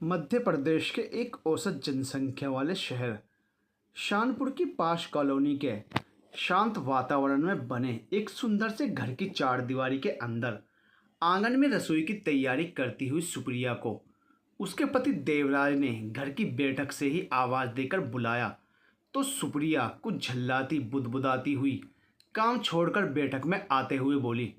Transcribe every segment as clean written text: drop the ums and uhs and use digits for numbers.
मध्य प्रदेश के एक औसत जनसंख्या वाले शहर शानपुर की पाश कॉलोनी के शांत वातावरण में बने एक सुंदर से घर की चारदीवारी के अंदर आंगन में रसोई की तैयारी करती हुई सुप्रिया को उसके पति देवराज ने घर की बैठक से ही आवाज़ देकर बुलाया। तो सुप्रिया कुछ झल्लाती बुदबुदाती हुई काम छोड़कर बैठक में आते हुए बोली,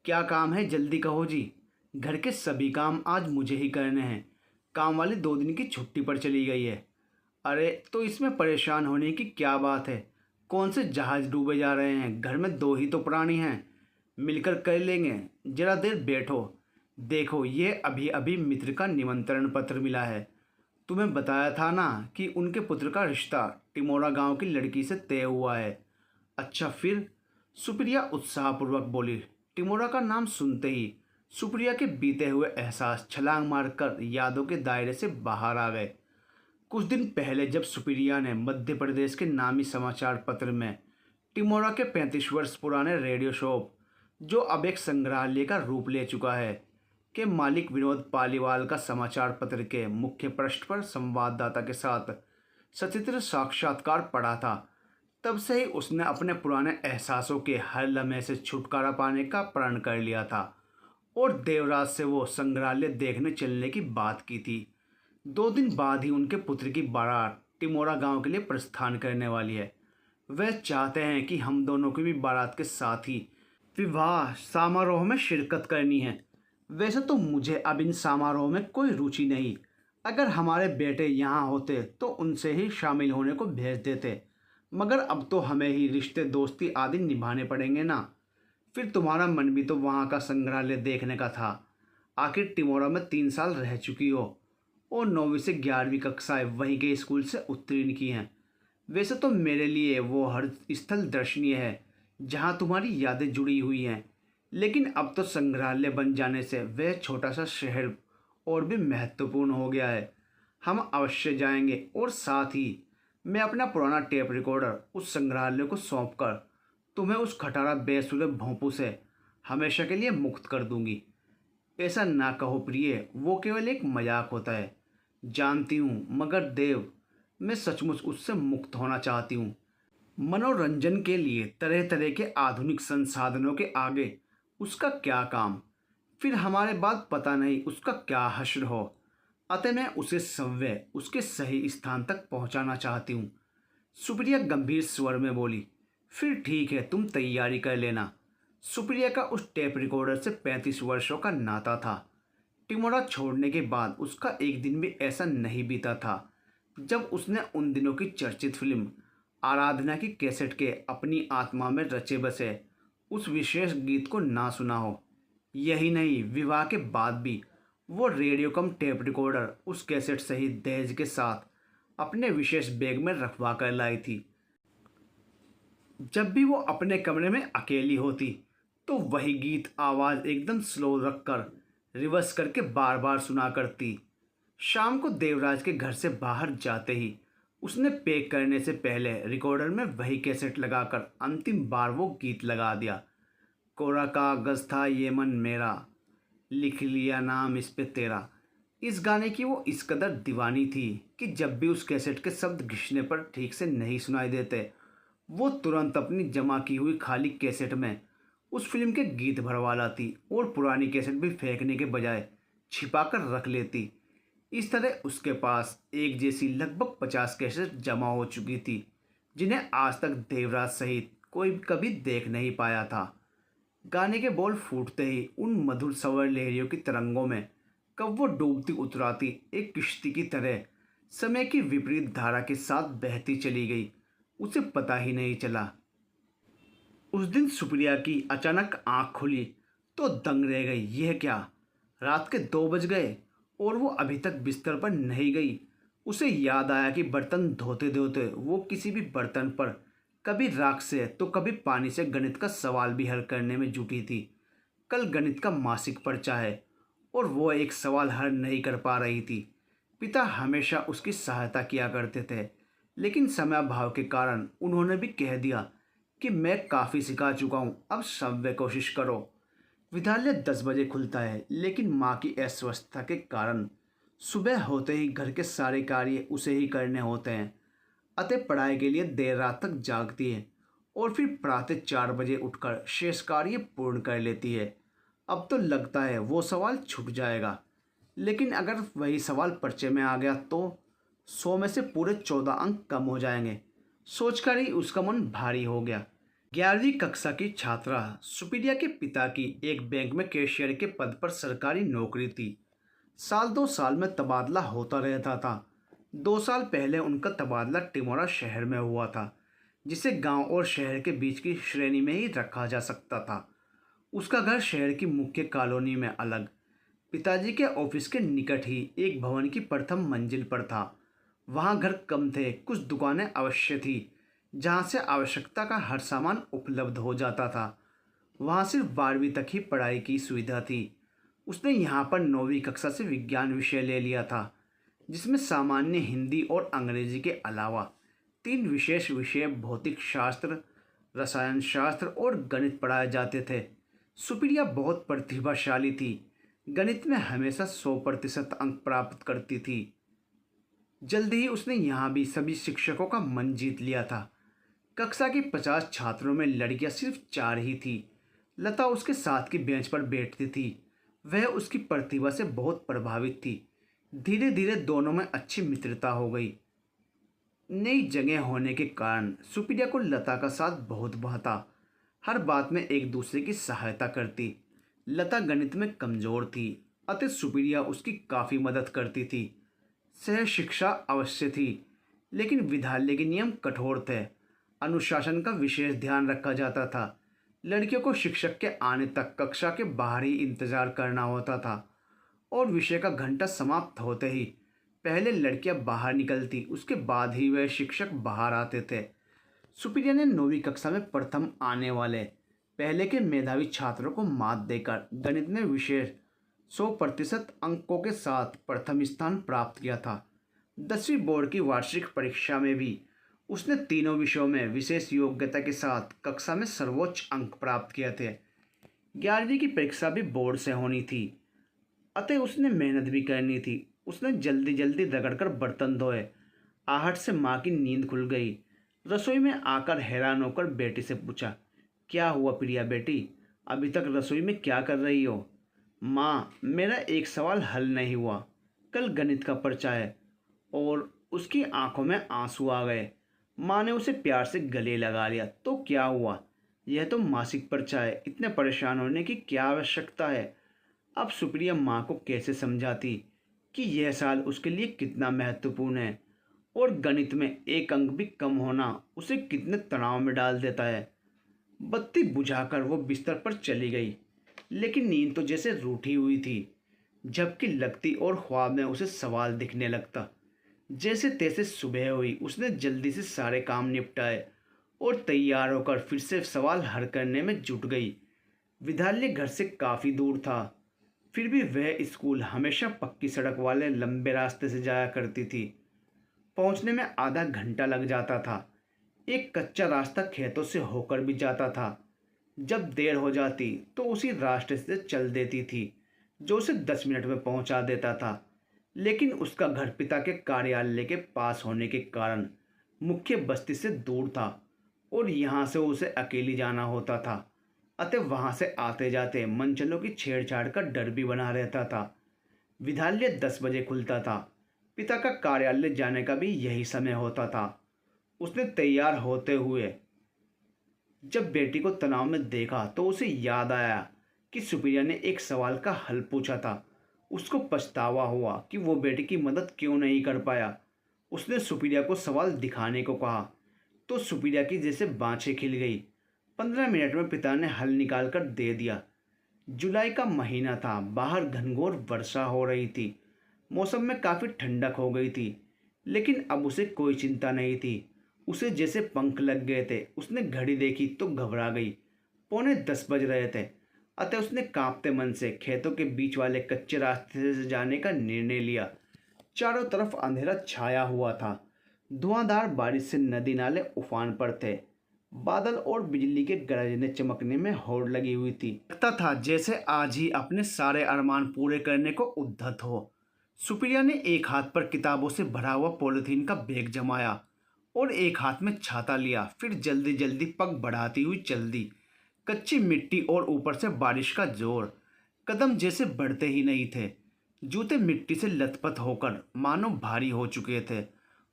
क्या काम है, जल्दी कहो जी। घर के सभी काम आज मुझे ही करने हैं। काम वाली 2 दिन की छुट्टी पर चली गई है। अरे तो इसमें परेशान होने की क्या बात है। कौन से जहाज डूबे जा रहे हैं, घर में 2 ही तो प्राणी हैं, मिलकर कर लेंगे। जरा देर बैठो, देखो ये अभी अभी मित्र का निमंत्रण पत्र मिला है। तुम्हें बताया था ना कि उनके पुत्र का रिश्ता टिमोरा गांव की लड़की से तय हुआ है। अच्छा फिर, सुप्रिया उत्साहपूर्वक बोली। टिमोरा का नाम सुनते ही सुप्रिया के बीते हुए एहसास छलांग मारकर यादों के दायरे से बाहर आ गए। कुछ दिन पहले जब सुप्रिया ने मध्य प्रदेश के नामी समाचार पत्र में टिमोरा के 35 वर्ष पुराने रेडियो शो, जो अब एक संग्रहालय का रूप ले चुका है, के मालिक विनोद पालीवाल का समाचार पत्र के मुख्य पृष्ठ पर संवाददाता के साथ सचित्र साक्षात्कार पढ़ा था, तब से ही उसने अपने पुराने एहसासों के हर लम्हे से छुटकारा पाने का प्रण कर लिया था और देवराज से वो संग्रहालय देखने चलने की बात की थी। 2 दिन बाद ही उनके पुत्र की बारात टिमोरा गांव के लिए प्रस्थान करने वाली है। वह चाहते हैं कि हम दोनों की भी बारात के साथ ही विवाह समारोह में शिरकत करनी है। वैसे तो मुझे अब इन समारोह में कोई रुचि नहीं। अगर हमारे बेटे यहाँ होते तो उनसे ही शामिल होने को भेज देते, मगर अब तो हमें ही रिश्ते दोस्ती आदि निभाने पड़ेंगे ना। फिर तुम्हारा मन भी तो वहाँ का संग्रहालय देखने का था। आखिर टिमोरा में 3 साल रह चुकी हो और 9वीं से 11वीं कक्षाएं वहीं के स्कूल से उत्तीर्ण की हैं। वैसे तो मेरे लिए वो हर स्थल दर्शनीय है जहाँ तुम्हारी यादें जुड़ी हुई हैं, लेकिन अब तो संग्रहालय बन जाने से वह छोटा सा शहर और भी महत्वपूर्ण हो गया है। हम अवश्य जाएंगे और साथ ही मैं अपना पुराना टेप रिकॉर्डर उस संग्रहालय को सौंपकर तुम्हें उस खटारा बेसुरे भोंपू से हमेशा के लिए मुक्त कर दूंगी। ऐसा ना कहो प्रिय, वो केवल एक मजाक होता है, जानती हूँ, मगर देव, मैं सचमुच उससे मुक्त होना चाहती हूँ। मनोरंजन के लिए तरह तरह के आधुनिक संसाधनों के आगे उसका क्या काम, फिर हमारे बाद पता नहीं उसका क्या हश्र हो। अतः मैं उसे सव्य उसके सही स्थान तक पहुंचाना चाहती हूँ। सुप्रिया गंभीर स्वर में बोली। फिर ठीक है, तुम तैयारी कर लेना। सुप्रिया का उस टेप रिकॉर्डर से 35 वर्षों का नाता था। टिमोरा छोड़ने के बाद उसका एक दिन भी ऐसा नहीं बीता था जब उसने उन दिनों की चर्चित फिल्म आराधना की कैसेट के अपनी आत्मा में रचे बसे उस विशेष गीत को ना सुना हो। यही नहीं, विवाह के बाद भी वो रेडियो कम टेप रिकॉर्डर उस कैसेट सहित दहेज के साथ अपने विशेष बैग में रखवा कर लाई थी। जब भी वो अपने कमरे में अकेली होती तो वही गीत आवाज़ एकदम स्लो रखकर रिवर्स करके बार बार सुना करती। शाम को देवराज के घर से बाहर जाते ही उसने पैक करने से पहले रिकॉर्डर में वही कैसेट लगाकर अंतिम बार वो गीत लगा दिया। कोरा कागज़ था ये मन मेरा, लिख लिया नाम इस पे तेरा। इस गाने की वो इस कदर दीवानी थी कि जब भी उस कैसेट के शब्द घिसने पर ठीक से नहीं सुनाई देते, वो तुरंत अपनी जमा की हुई खाली कैसेट में उस फिल्म के गीत भरवा लाती और पुरानी कैसेट भी फेंकने के बजाय छिपा कर रख लेती। इस तरह उसके पास एक जैसी लगभग 50 कैसेट जमा हो चुकी थी, जिन्हें आज तक देवराज सहित कोई कभी देख नहीं पाया था। गाने के बोल फूटते ही उन मधुर स्वर लहरियों की तरंगों में कब वो डूबती उतराती एक किश्ती की तरह समय की विपरीत धारा के साथ बहती चली गई, उसे पता ही नहीं चला। उस दिन सुप्रिया की अचानक आंख खुली तो दंग रह गई। यह क्या, रात के 2 बज गए और वो अभी तक बिस्तर पर नहीं गई। उसे याद आया कि बर्तन धोते धोते वो किसी भी बर्तन पर कभी राख से तो कभी पानी से गणित का सवाल भी हल करने में जुटी थी। कल गणित का मासिक पर्चा है और वो एक सवाल हल नहीं कर पा रही थी। पिता हमेशा उसकी सहायता किया करते थे, लेकिन समयाभाव के कारण उन्होंने भी कह दिया कि मैं काफ़ी सिखा चुका हूँ, अब सव्य कोशिश करो। विद्यालय 10 बजे खुलता है, लेकिन माँ की अस्वस्थता के कारण सुबह होते ही घर के सारे कार्य उसे ही करने होते हैं। अतः पढ़ाई के लिए देर रात तक जागती है और फिर प्रातः 4 बजे उठकर शेष कार्य पूर्ण कर लेती है। अब तो लगता है वो सवाल छूट जाएगा, लेकिन अगर वही सवाल पर्चे में आ गया तो 100 में से पूरे 14 अंक कम हो जाएंगे। सोचकर ही उसका मन भारी हो गया। 11वीं कक्षा की छात्रा सुप्रिया के पिता की एक बैंक में कैशियर के पद पर सरकारी नौकरी थी। साल 2 साल में तबादला होता रहता था। 2 साल पहले उनका तबादला टिमोरा शहर में हुआ था, जिसे गांव और शहर के बीच की श्रेणी में ही रखा जा सकता था। उसका घर शहर की मुख्य कॉलोनी में अलग, पिताजी के ऑफिस के निकट ही एक भवन की प्रथम मंजिल पर था। वहाँ घर कम थे, कुछ दुकानें अवश्य थी जहाँ से आवश्यकता का हर सामान उपलब्ध हो जाता था। वहाँ सिर्फ 12वीं तक ही पढ़ाई की सुविधा थी। उसने यहाँ पर 9वीं कक्षा से विज्ञान विषय ले लिया था, जिसमें सामान्य हिंदी और अंग्रेजी के अलावा 3 विशेष विषय भौतिक शास्त्र, रसायन शास्त्र और गणित पढ़ाए जाते थे। सुप्रिया बहुत प्रतिभाशाली थी। गणित में हमेशा 100% अंक प्राप्त करती थी। जल्दी ही उसने यहाँ भी सभी शिक्षकों का मन जीत लिया था। कक्षा की 50 छात्रों में लड़कियां सिर्फ 4 ही थी। लता उसके साथ की बेंच पर बैठती थी। वह उसकी प्रतिभा से बहुत प्रभावित थी। धीरे धीरे दोनों में अच्छी मित्रता हो गई। नई जगह होने के कारण सुप्रिया को लता का साथ बहुत भाता। हर बात में एक दूसरे की सहायता करती। लता गणित में कमज़ोर थी, अतः सुप्रिया उसकी काफ़ी मदद करती थी। सह शिक्षा अवश्य थी, लेकिन विद्यालय के नियम कठोर थे। अनुशासन का विशेष ध्यान रखा जाता था। लड़कियों को शिक्षक के आने तक कक्षा के बाहर ही इंतजार करना होता था और विषय का घंटा समाप्त होते ही पहले लड़कियां बाहर निकलती, उसके बाद ही वह शिक्षक बाहर आते थे। सुप्रिया ने 9वीं कक्षा में प्रथम आने वाले पहले के मेधावी छात्रों को मात देकर गणित में विशेष 100% अंकों के साथ प्रथम स्थान प्राप्त किया था। 10वीं बोर्ड की वार्षिक परीक्षा में भी उसने तीनों विषयों में विशेष योग्यता के साथ कक्षा में सर्वोच्च अंक प्राप्त किए थे। 11वीं की परीक्षा भी बोर्ड से होनी थी, अतः उसने मेहनत भी करनी थी। उसने जल्दी जल्दी रगड़कर बर्तन धोए। आहट से माँ की नींद खुल गई। रसोई में आकर हैरान होकर बेटी से पूछा, क्या हुआ प्रिया बेटी, अभी तक रसोई में क्या कर रही हो? माँ, मेरा एक सवाल हल नहीं हुआ। कल गणित का पर्चा है। और उसकी आंखों में आंसू आ गए। माँ ने उसे प्यार से गले लगा लिया। तो क्या हुआ? यह तो मासिक पर्चा है, इतने परेशान होने की क्या आवश्यकता है? अब सुप्रिया माँ को कैसे समझाती कि यह साल उसके लिए कितना महत्वपूर्ण है और गणित में एक अंक भी कम होना उसे कितने तनाव में डाल देता है। बत्ती बुझाकर वो बिस्तर पर चली गई, लेकिन नींद तो जैसे रूठी हुई थी। झपकी लगती और ख्वाब में उसे सवाल दिखने लगता। जैसे तैसे सुबह हुई। उसने जल्दी से सारे काम निपटाए और तैयार होकर फिर से सवाल हल करने में जुट गई। विद्यालय घर से काफ़ी दूर था, फिर भी वह स्कूल हमेशा पक्की सड़क वाले लंबे रास्ते से जाया करती थी। पहुंचने में आधा घंटा लग जाता था। एक कच्चा रास्ता खेतों से होकर भी जाता था। जब देर हो जाती तो उसी रास्ते से चल देती थी, जो उसे 10 मिनट में पहुंचा देता था। लेकिन उसका घर पिता के कार्यालय के पास होने के कारण मुख्य बस्ती से दूर था और यहाँ से उसे अकेली जाना होता था। अतः वहाँ से आते जाते मनचलों की छेड़छाड़ का डर भी बना रहता था। विद्यालय 10 बजे खुलता था। पिता का कार्यालय जाने का भी यही समय होता था। उसने तैयार होते हुए जब बेटी को तनाव में देखा तो उसे याद आया कि सुप्रिया ने एक सवाल का हल पूछा था। उसको पछतावा हुआ कि वो बेटी की मदद क्यों नहीं कर पाया। उसने सुप्रिया को सवाल दिखाने को कहा तो सुप्रिया की जैसे बाँछें खिल गई। 15 मिनट में पिता ने हल निकाल कर दे दिया। जुलाई का महीना था। बाहर घनघोर वर्षा हो रही थी। मौसम में काफ़ी ठंडक हो गई थी, लेकिन अब उसे कोई चिंता नहीं थी। उसे जैसे पंख लग गए थे। उसने घड़ी देखी तो घबरा गई। 9:45 बज रहे थे। अतः उसने कांपते मन से खेतों के बीच वाले कच्चे रास्ते से जाने का निर्णय लिया। चारों तरफ अंधेरा छाया हुआ था। धुआंधार बारिश से नदी नाले उफान पर थे। बादल और बिजली के गरजने चमकने में होड़ लगी हुई थी। लगता था जैसे आज ही अपने सारे अरमान पूरे करने को उद्यत हो। सुप्रिया ने एक हाथ पर किताबों से भरा हुआ पॉलिथीन का बैग जमाया और एक हाथ में छाता लिया। फिर जल्दी जल्दी पग बढ़ाती हुई चल दी। कच्ची मिट्टी और ऊपर से बारिश का जोर, कदम जैसे बढ़ते ही नहीं थे। जूते मिट्टी से लथपथ होकर मानो भारी हो चुके थे।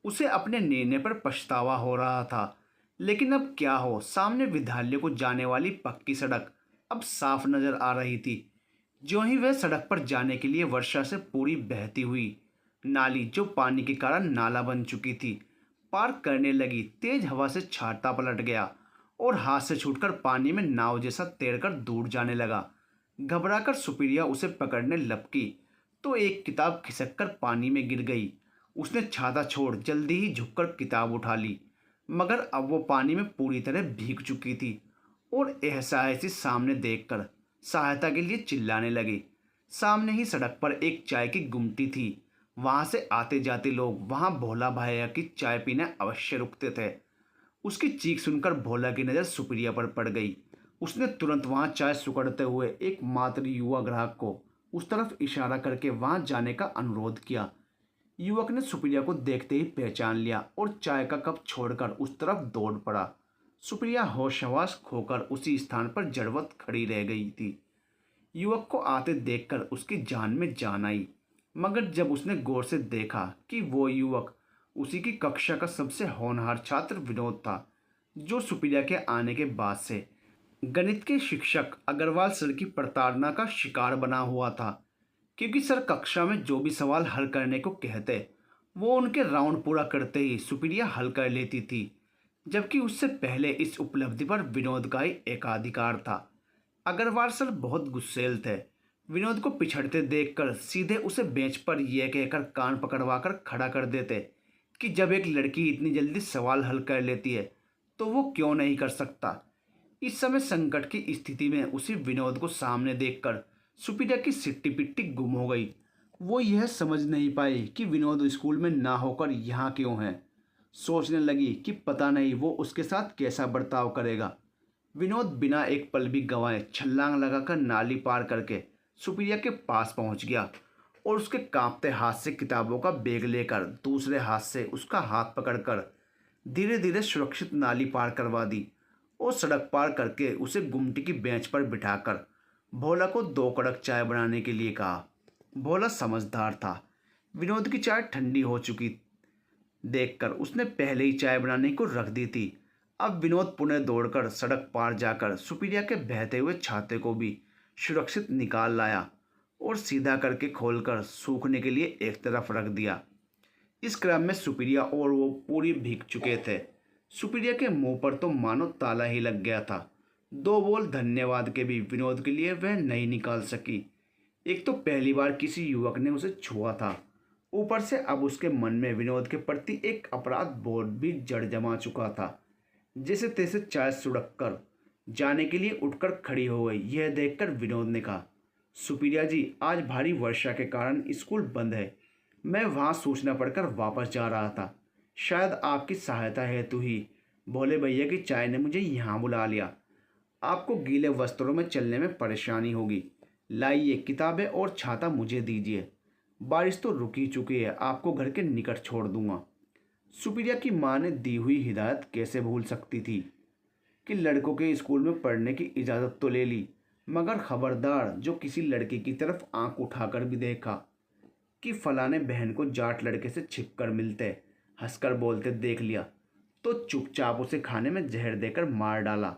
उसे अपने निर्णय पर पछतावा हो रहा था, लेकिन अब क्या हो। सामने विद्यालय को जाने वाली पक्की सड़क अब साफ नजर आ रही थी। ज्यों ही वह सड़क पर जाने के लिए वर्षा से पूरी बहती हुई नाली, जो पानी के कारण नाला बन चुकी थी, पार करने लगी, तेज हवा से छाता पलट गया और हाथ से छूटकर पानी में नाव जैसा तैरकर दूर जाने लगा। घबराकर सुप्रिया उसे पकड़ने लपकी तो एक किताब खिसककर पानी में गिर गई। उसने छाता छोड़ जल्दी ही झुककर किताब उठा ली, मगर अब वो पानी में पूरी तरह भीग चुकी थी और एहसासी सामने देखकर सहायता के लिए चिल्लाने लगी। सामने ही सड़क पर एक चाय की गुमटी थी। वहां से आते जाते लोग वहां भोला भैया की चाय पीने अवश्य रुकते थे। उसकी चीख सुनकर भोला की नज़र सुप्रिया पर पड़ गई। उसने तुरंत वहां चाय सुकड़ते हुए एक मात्र युवा ग्राहक को उस तरफ इशारा करके वहां जाने का अनुरोध किया। युवक ने सुप्रिया को देखते ही पहचान लिया और चाय का कप छोड़कर उस तरफ दौड़ पड़ा। सुप्रिया होश हवास खोकर उसी स्थान पर जड़वत खड़ी रह गई थी। युवक को आते देखकर उसकी जान में जान आई, मगर जब उसने गौर से देखा कि वो युवक उसी की कक्षा का सबसे होनहार छात्र विनोद था, जो सुप्रिया के आने के बाद से गणित के शिक्षक अग्रवाल सर की प्रताड़ना का शिकार बना हुआ था। क्योंकि सर कक्षा में जो भी सवाल हल करने को कहते, वो उनके राउंड पूरा करते ही सुप्रिया हल कर लेती थी, जबकि उससे पहले इस उपलब्धि पर विनोद का ही एकाधिकार था। अग्रवाल सर बहुत गुस्सैल थे। विनोद को पिछड़ते देखकर सीधे उसे बेंच पर यह कहकर कान पकड़वाकर खड़ा कर देते कि जब एक लड़की इतनी जल्दी सवाल हल कर लेती है तो वो क्यों नहीं कर सकता। इस समय संकट की स्थिति में उसी विनोद को सामने देखकर सुप्रिया की सिट्टी पिट्टी गुम हो गई। वो यह समझ नहीं पाई कि विनोद स्कूल में ना होकर यहाँ क्यों है। सोचने लगी कि पता नहीं वो उसके साथ कैसा बर्ताव करेगा। विनोद बिना एक पल भी गंवाए छलांग लगाकर नाली पार करके सुप्रिया के पास पहुंच गया और उसके कांपते हाथ से किताबों का बैग लेकर दूसरे हाथ से उसका हाथ पकड़कर धीरे धीरे सुरक्षित नाली पार करवा दी और सड़क पार करके उसे गुमटी की बेंच पर बिठाकर भोला को 2 कड़क चाय बनाने के लिए कहा। भोला समझदार था। विनोद की चाय ठंडी हो चुकी देखकर उसने पहले ही चाय बनाने को रख दी थी। अब विनोद पुनः दौड़कर सड़क पार जाकर सुप्रिया के बहते हुए छाते को भी सुरक्षित निकाल लाया और सीधा करके खोलकर सूखने के लिए एक तरफ रख दिया। इस क्रम में सुप्रिया और वो पूरी भीग चुके थे। सुप्रिया के मुंह पर तो मानो ताला ही लग गया था। 2 बोल धन्यवाद के भी विनोद के लिए वह नहीं निकाल सकी। एक तो पहली बार किसी युवक ने उसे छुआ था, ऊपर से अब उसके मन में विनोद के प्रति एक अपराध बोध भी जड़ जमा चुका था। जैसे तैसे चाय सुड़क कर जाने के लिए उठकर खड़ी हो गई। यह देखकर विनोद ने कहा, सुप्रिया जी, आज भारी वर्षा के कारण स्कूल बंद है। मैं वहाँ सूचना पढ़कर वापस जा रहा था। शायद आपकी सहायता हेतु ही भोले भैया की चाय ने मुझे यहाँ बुला लिया। आपको गीले वस्त्रों में चलने में परेशानी होगी। लाइए, किताबें और छाता मुझे दीजिए। बारिश तो रुक ही चुकी है, आपको घर के निकट छोड़ दूंगा। सुप्रिया की माँ ने दी हुई हिदायत कैसे भूल सकती थी कि लड़कों के स्कूल में पढ़ने की इजाज़त तो ले ली, मगर खबरदार जो किसी लड़की की तरफ आंख उठाकर भी देखा कि फलाने बहन को जाट लड़के से छिपकर मिलते, हंसकर बोलते देख लिया, तो चुपचाप उसे खाने में जहर देकर मार डाला।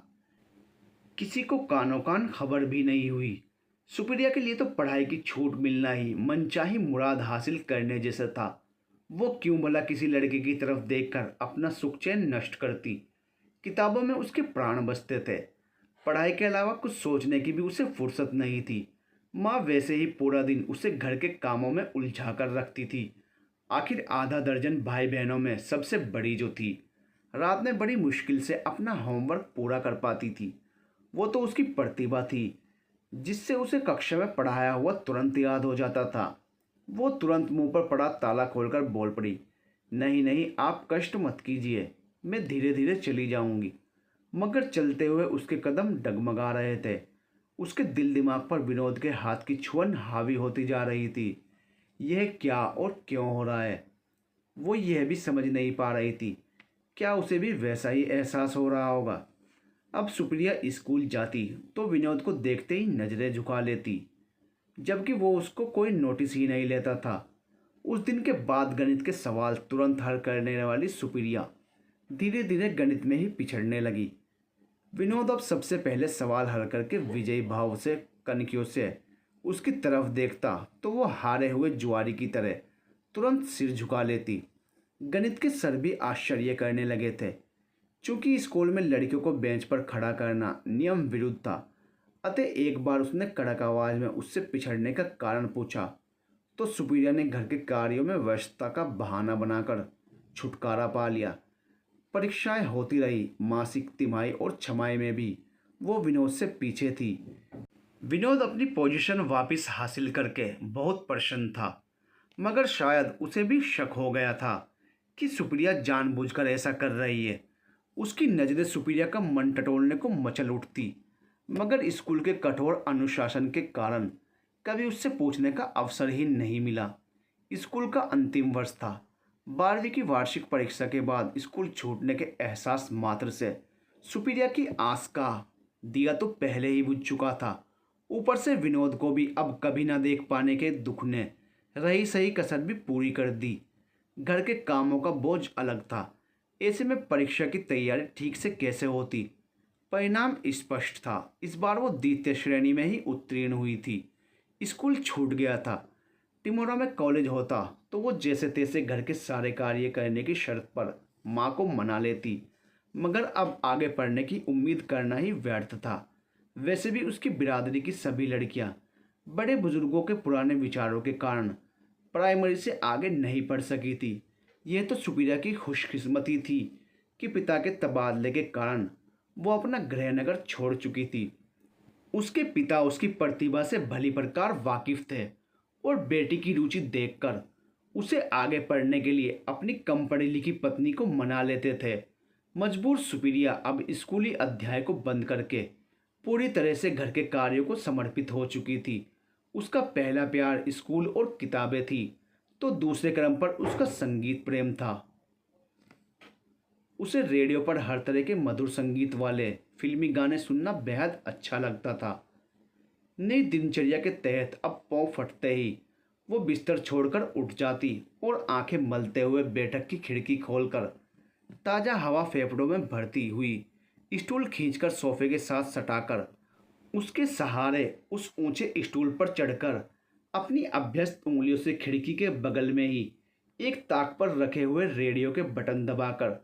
किसी को कानों कान खबर भी नहीं हुई। सुप्रिया के लिए तो पढ़ाई की छूट मिलना ही मनचाही मुराद हासिल करने जैसा था। वो क्यों भला किसी लड़के की तरफ देखकर अपना सुख चैन नष्ट करती। किताबों में उसके प्राण बसते थे। पढ़ाई के अलावा कुछ सोचने की भी उसे फुर्सत नहीं थी। माँ वैसे ही पूरा दिन उसे घर के कामों में उलझा कर रखती थी। आखिर आधा दर्जन भाई बहनों में सबसे बड़ी जो थी, रात में बड़ी मुश्किल से अपना होमवर्क पूरा कर पाती थी। वो तो उसकी प्रतिभा थी, जिससे उसे कक्षा में पढ़ाया हुआ तुरंत याद हो जाता था। वो तुरंत मुंह पर पड़ा ताला खोलकर बोल पड़ी, नहीं नहीं, आप कष्ट मत कीजिए, मैं धीरे धीरे चली जाऊंगी। मगर चलते हुए उसके कदम डगमगा रहे थे। उसके दिल दिमाग पर विनोद के हाथ की छुअन हावी होती जा रही थी। यह क्या और क्यों हो रहा है, वो यह भी समझ नहीं पा रही थी। क्या उसे भी वैसा ही एहसास हो रहा होगा? अब सुप्रिया स्कूल जाती तो विनोद को देखते ही नज़रें झुका लेती, जबकि वो उसको कोई नोटिस ही नहीं लेता था। उस दिन के बाद गणित के सवाल तुरंत हल करने वाली सुप्रिया धीरे धीरे गणित में ही पिछड़ने लगी। विनोद अब सबसे पहले सवाल हल करके विजयी भाव से कनखियों से उसकी तरफ देखता तो वो हारे हुए जुआरी की तरह तुरंत सिर झुका लेती। गणित के सर भी आश्चर्य करने लगे थे। चूंकि स्कूल में लड़कियों को बेंच पर खड़ा करना नियम विरुद्ध था, अतः एक बार उसने कड़क आवाज में उससे पिछड़ने का कारण पूछा तो सुप्रिया ने घर के कार्यों में व्यस्तता का बहाना बनाकर छुटकारा पा लिया। परीक्षाएं होती रही, मासिक, तिमाही और छमाही में भी वो विनोद से पीछे थी। विनोद अपनी पोजीशन वापस हासिल करके बहुत प्रसन्न था, मगर शायद उसे भी शक हो गया था कि सुप्रिया जानबूझकर ऐसा कर रही है। उसकी नज़रें सुप्रिया का मन टटोलने को मचल उठती, मगर स्कूल के कठोर अनुशासन के कारण कभी उससे पूछने का अवसर ही नहीं मिला। स्कूल का अंतिम वर्ष था। 12वीं की वार्षिक परीक्षा के बाद स्कूल छूटने के एहसास मात्र से सुप्रिया की आस का दिया तो पहले ही बुझ चुका था। ऊपर से विनोद को भी अब कभी ना देख पाने के दुख ने रही सही कसर भी पूरी कर दी। घर के कामों का बोझ अलग था। ऐसे में परीक्षा की तैयारी ठीक से कैसे होती? परिणाम स्पष्ट था। इस बार वो द्वितीय श्रेणी में ही उत्तीर्ण हुई थी। स्कूल छूट गया था। टिमोरा में कॉलेज होता तो वो जैसे तैसे घर के सारे कार्य करने की शर्त पर माँ को मना लेती, मगर अब आगे पढ़ने की उम्मीद करना ही व्यर्थ था। वैसे भी उसकी बिरादरी की सभी लड़कियां बड़े बुजुर्गों के पुराने विचारों के कारण प्राइमरी से आगे नहीं पढ़ सकी थी। यह तो सुप्रिया की खुशकिस्मती थी कि पिता के तबादले के कारण वो अपना गृहनगर छोड़ चुकी थी। उसके पिता उसकी प्रतिभा से भली प्रकार वाकिफ थे और बेटी की रुचि देखकर उसे आगे पढ़ने के लिए अपनी कम पढ़ी लिखी पत्नी को मना लेते थे। मजबूर सुप्रिया अब स्कूली अध्याय को बंद करके पूरी तरह से घर के कार्यों को समर्पित हो चुकी थी। उसका पहला प्यार स्कूल और किताबें थी, तो दूसरे क्रम पर उसका संगीत प्रेम था। उसे रेडियो पर हर तरह के मधुर संगीत वाले फिल्मी गाने सुनना बेहद अच्छा लगता था। नई दिनचर्या के तहत अब पाँव फटते ही वो बिस्तर छोड़कर उठ जाती और आंखें मलते हुए बैठक की खिड़की खोलकर ताज़ा हवा फेफड़ों में भरती हुई स्टूल खींचकर सोफे के साथ सटाकर उसके सहारे उस ऊंचे स्टूल पर चढ़कर अपनी अभ्यस्त उंगलियों से खिड़की के बगल में ही एक ताक पर रखे हुए रेडियो के बटन दबाकर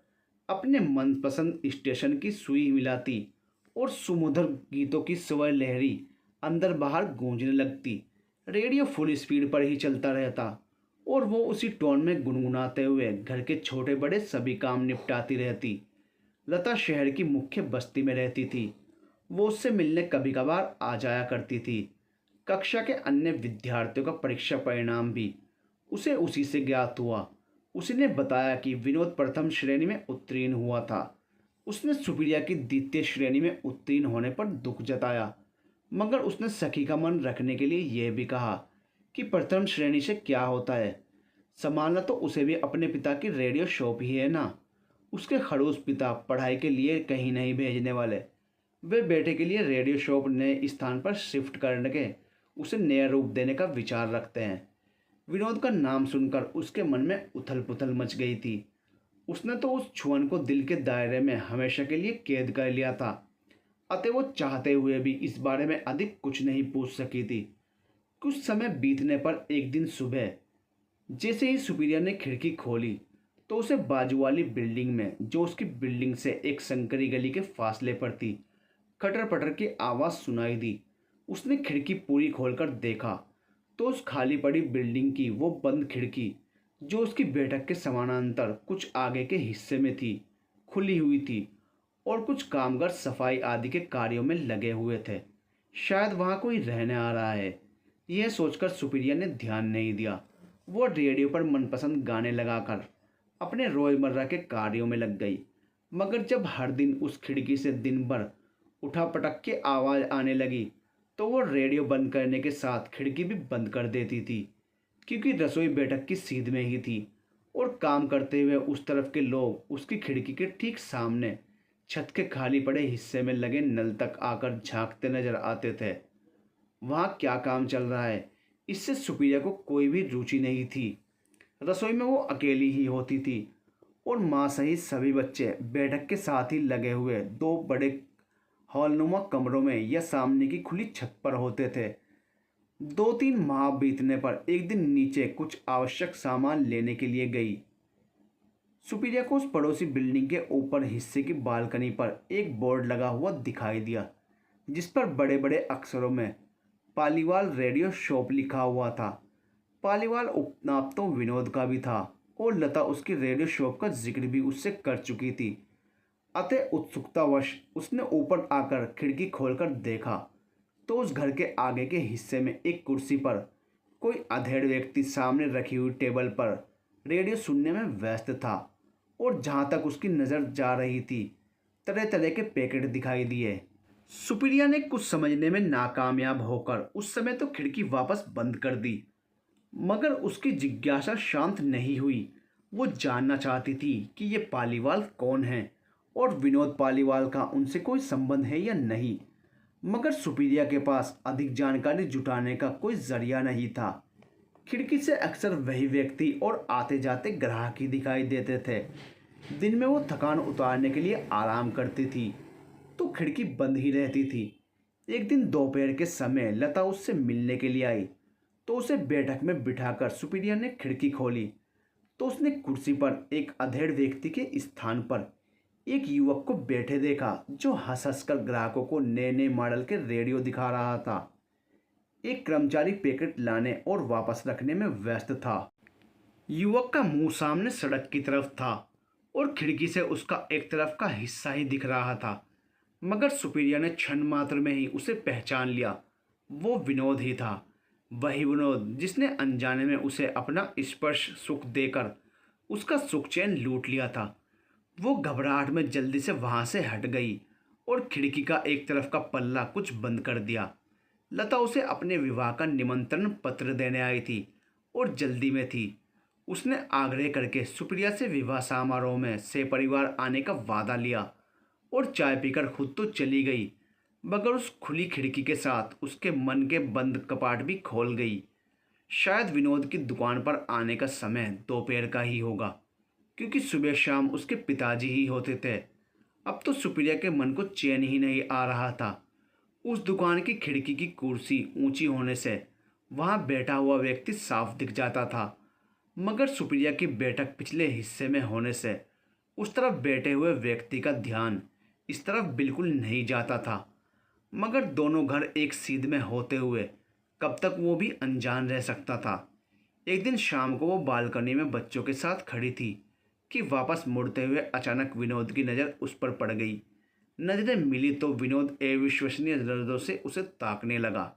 अपने मनपसंद स्टेशन की सुई मिलाती और सुमधुर गीतों की स्वर लहरी अंदर बाहर गूंजने लगती। रेडियो फुल स्पीड पर ही चलता रहता और वो उसी टोन में गुनगुनाते हुए घर के छोटे बड़े सभी काम निपटाती रहती। लता शहर की मुख्य बस्ती में रहती थी। वो उससे मिलने कभी कभार आ जाया करती थी। कक्षा के अन्य विद्यार्थियों का परीक्षा परिणाम भी उसे उसी से ज्ञात हुआ। उसी ने बताया कि विनोद प्रथम श्रेणी में उत्तीर्ण हुआ था। उसने सुप्रिया की द्वितीय श्रेणी में उत्तीर्ण होने पर दुख जताया, मगर उसने सखी का मन रखने के लिए यह भी कहा कि प्रथम श्रेणी से क्या होता है, संभालना तो उसे भी अपने पिता की रेडियो शॉप ही है ना। उसके खड़ूस पिता पढ़ाई के लिए कहीं नहीं भेजने वाले। वे बेटे के लिए रेडियो शॉप नए स्थान पर शिफ्ट करने के उसे नया रूप देने का विचार रखते हैं। विनोद का नाम सुनकर उसके मन में उथल पुथल मच गई थी। उसने तो उस छुअन को दिल के दायरे में हमेशा के लिए कैद कर लिया था, अतः वो चाहते हुए भी इस बारे में अधिक कुछ नहीं पूछ सकी थी। कुछ समय बीतने पर एक दिन सुबह जैसे ही सुप्रिया ने खिड़की खोली तो उसे बाजू वाली बिल्डिंग में, जो उसकी बिल्डिंग से एक संकरी गली के फासले पर थी, खटर पटर की आवाज़ सुनाई दी। उसने खिड़की पूरी खोलकर देखा तो उस खाली पड़ी बिल्डिंग की वो बंद खिड़की, जो उसकी बैठक के समानांतर कुछ आगे के हिस्से में थी, खुली हुई थी और कुछ कामगार सफाई आदि के कार्यों में लगे हुए थे। शायद वहाँ कोई रहने आ रहा है। यह सोचकर सुप्रिया ने ध्यान नहीं दिया। वो रेडियो पर मनपसंद गाने लगाकर अपने रोजमर्रा के कार्यों में लग गई। मगर जब हर दिन उस खिड़की से दिन भर उठा पटक के आवाज़ आने लगी तो वो रेडियो बंद करने के साथ खिड़की भी बंद कर देती थी। क्योंकि रसोई बैठक की सीध में ही थी और काम करते हुए उस तरफ के लोग उसकी खिड़की के ठीक सामने छत के खाली पड़े हिस्से में लगे नल तक आकर झांकते नजर आते थे। वहाँ क्या काम चल रहा है, इससे सुप्रिया को कोई भी रुचि नहीं थी। रसोई में वो अकेली ही होती थी और माँ सहित सभी बच्चे बैठक के साथ ही लगे हुए दो बड़े हॉलनुमा कमरों में या सामने की खुली छत पर होते थे। 2-3 माह बीतने पर एक दिन नीचे कुछ आवश्यक सामान लेने के लिए गई। सुप्रिया को उस पड़ोसी बिल्डिंग के ऊपर हिस्से की बालकनी पर एक बोर्ड लगा हुआ दिखाई दिया, जिस पर बड़े बड़े अक्षरों में पालीवाल रेडियो शॉप लिखा हुआ था। पालीवाल उपनाम तो विनोद का भी था और लता उसकी रेडियो शॉप का जिक्र भी उससे कर चुकी थी। अतः उत्सुकतावश उसने ऊपर आकर खिड़की खोलकर देखा तो उस घर के आगे के हिस्से में एक कुर्सी पर कोई अधेड़ व्यक्ति सामने रखी हुई टेबल पर रेडियो सुनने में व्यस्त था और जहाँ तक उसकी नज़र जा रही थी तरह तरह के पैकेट दिखाई दिए। सुप्रिया ने कुछ समझने में नाकामयाब होकर उस समय तो खिड़की वापस बंद कर दी, मगर उसकी जिज्ञासा शांत नहीं हुई। वो जानना चाहती थी कि ये पालीवाल कौन है और विनोद पालीवाल का उनसे कोई संबंध है या नहीं, मगर सुप्रिया के पास अधिक जानकारी जुटाने का कोई जरिया नहीं था। खिड़की से अक्सर वही व्यक्ति और आते जाते ग्राहक ही दिखाई देते थे। दिन में वो थकान उतारने के लिए आराम करती थी तो खिड़की बंद ही रहती थी। एक दिन दोपहर के समय लता उससे मिलने के लिए आई तो उसे बैठक में बिठाकर सुप्रिया ने खिड़की खोली तो उसने कुर्सी पर एक अधेड़ व्यक्ति के स्थान पर एक युवक को बैठे देखा, जो हंस हंस कर ग्राहकों को नए नए मॉडल के रेडियो दिखा रहा था। एक कर्मचारी पैकेट लाने और वापस रखने में व्यस्त था। युवक का मुंह सामने सड़क की तरफ था और खिड़की से उसका एक तरफ का हिस्सा ही दिख रहा था, मगर सुप्रिया ने क्षण मात्र में ही उसे पहचान लिया। वो विनोद ही था, वही विनोद जिसने अनजाने में उसे अपना स्पर्श सुख देकर उसका सुख चैन लूट लिया था। वो घबराहट में जल्दी से वहां से हट गई और खिड़की का एक तरफ का पल्ला कुछ बंद कर दिया। लता उसे अपने विवाह का निमंत्रण पत्र देने आई थी और जल्दी में थी। उसने आग्रह करके सुप्रिया से विवाह समारोह में से परिवार आने का वादा लिया और चाय पीकर खुद तो चली गई, मगर उस खुली खिड़की के साथ उसके मन के बंद कपाट भी खोल गई। शायद विनोद की दुकान पर आने का समय दोपहर का ही होगा, क्योंकि सुबह शाम उसके पिताजी ही होते थे। अब तो सुप्रिया के मन को चैन ही नहीं आ रहा था। उस दुकान की खिड़की की कुर्सी ऊंची होने से वहां बैठा हुआ व्यक्ति साफ दिख जाता था, मगर सुप्रिया की बैठक पिछले हिस्से में होने से उस तरफ बैठे हुए व्यक्ति का ध्यान इस तरफ बिल्कुल नहीं जाता था। मगर दोनों घर एक सीध में होते हुए कब तक वो भी अनजान रह सकता था। एक दिन शाम को वो बालकनी में बच्चों के साथ खड़ी थी कि वापस मुड़ते हुए अचानक विनोद की नज़र उस पर पड़ गई। नज़रें मिली तो विनोद अविश्वसनीय नजरों से उसे ताकने लगा,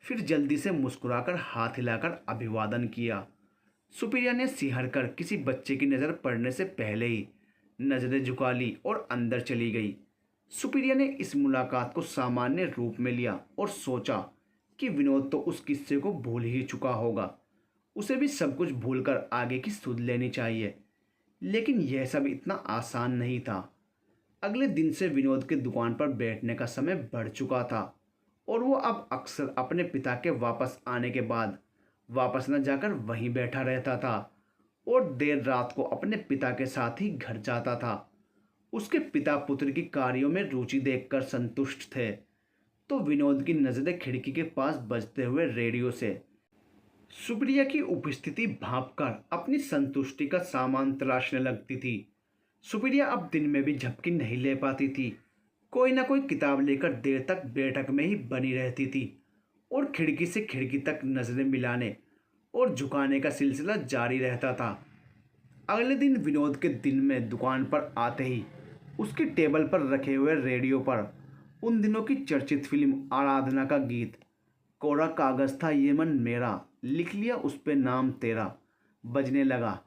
फिर जल्दी से मुस्कुराकर हाथ हिलाकर अभिवादन किया। सुप्रिया ने सिहर कर किसी बच्चे की नज़र पड़ने से पहले ही नज़रें झुका ली और अंदर चली गई। सुप्रिया ने इस मुलाकात को सामान्य रूप में लिया और सोचा कि विनोद तो उस किस्से को भूल ही चुका होगा, उसे भी सब कुछ भूलकर आगे की सुध लेनी चाहिए। लेकिन यह सब इतना आसान नहीं था। अगले दिन से विनोद के दुकान पर बैठने का समय बढ़ चुका था और वो अब अक्सर अपने पिता के वापस आने के बाद वापस न जाकर वहीं बैठा रहता था और देर रात को अपने पिता के साथ ही घर जाता था। उसके पिता पुत्र की कार्यों में रुचि देखकर संतुष्ट थे तो विनोद की नज़रें खिड़की के पास बजते हुए रेडियो से सुप्रिया की उपस्थिति भांपकर अपनी संतुष्टि का सामान तलाशने लगती थी। सुप्रिया अब दिन में भी झपकी नहीं ले पाती थी। कोई ना कोई किताब लेकर देर तक बैठक में ही बनी रहती थी और खिड़की से खिड़की तक नजरें मिलाने और झुकाने का सिलसिला जारी रहता था। अगले दिन विनोद के दिन में दुकान पर आते ही उसकी टेबल पर रखे हुए रेडियो पर उन दिनों की चर्चित फिल्म आराधना का गीत कोरा कागज था ये मन मेरा, लिख लिया उस पे नाम तेरा बजने लगा।